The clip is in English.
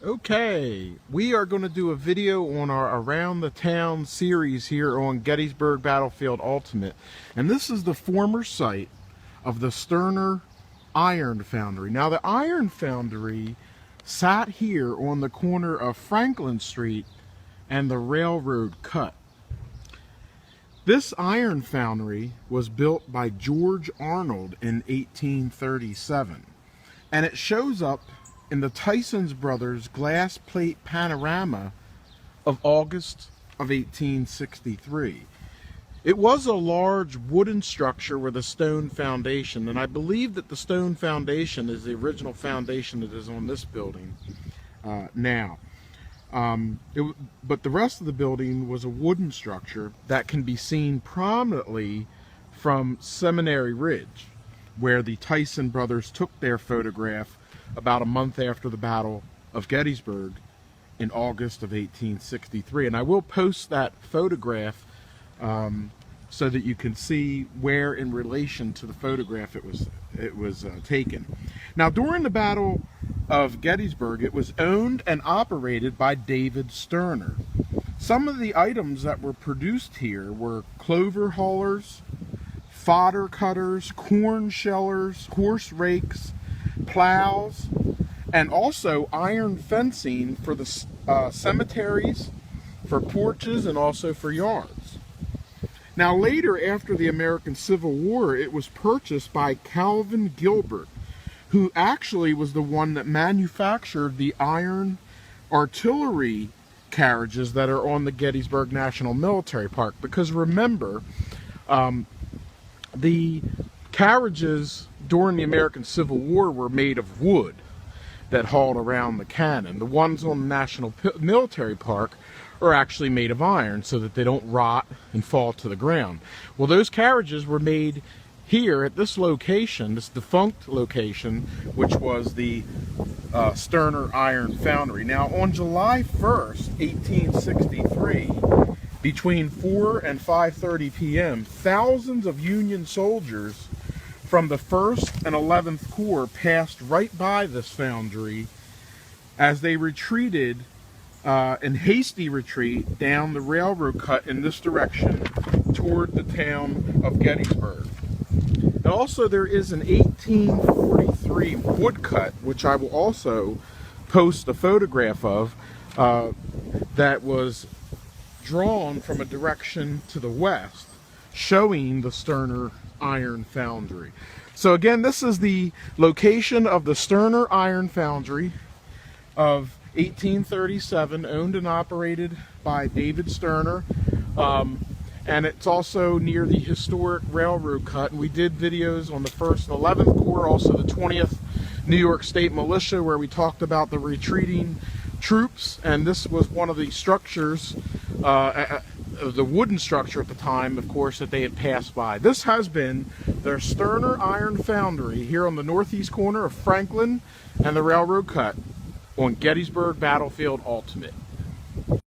Okay, we are going to do a video on our Around the Town series here on Gettysburg Battlefield Ultimate. And this is the former site of the Steiner Iron Foundry. Now the Iron Foundry sat here on the corner of Franklin Street and the railroad cut. This iron foundry was built by George Arnold in 1837. And it shows up in the Tyson's Brothers glass plate panorama of August of 1863. It was a large wooden structure with a stone foundation, and I believe that the stone foundation is the original foundation that is on this building now. But the rest of the building was a wooden structure that can be seen prominently from Seminary Ridge, where the Tyson brothers took their photograph about a month after the Battle of Gettysburg in August of 1863. And I will post that photograph so that you can see where in relation to the photograph it was taken. Now, during the Battle of Gettysburg, it was owned and operated by David Steiner. Some of the items that were produced here were clover haulers, fodder cutters, corn shellers, horse rakes, plows, and also iron fencing for the cemeteries, for porches, and also for yards. Now later, after the American Civil War, it was purchased by Calvin Gilbert, who actually was the one that manufactured the iron artillery carriages that are on the Gettysburg National Military Park. Because remember, the carriages during the American Civil War were made of wood that hauled around the cannon. The ones on the National Military Park are actually made of iron so that they don't rot and fall to the ground. Well, those carriages were made here at this location, this defunct location, which was the Steiner Iron Foundry. Now, on July 1st, 1863, between 4 and 5:30 p.m., thousands of Union soldiers from the 1st and 11th Corps passed right by this foundry as they retreated in hasty retreat down the railroad cut in this direction toward the town of Gettysburg. And also there is an 1843 woodcut, which I will also post a photograph of, that was drawn from a direction to the west, showing the Steiner Iron Foundry. So again, this is the location of the Steiner Iron Foundry of 1837, owned and operated by David Steiner. And it's also near the historic railroad cut. And we did videos on the 1st and 11th Corps, also the 20th New York State Militia, where we talked about the retreating troops. And this was one of the structures, the wooden structure at the time, of course, that they had passed by. This has been their Steiner Iron Foundry here on the northeast corner of Franklin and the railroad cut on Gettysburg Battlefield Ultimate.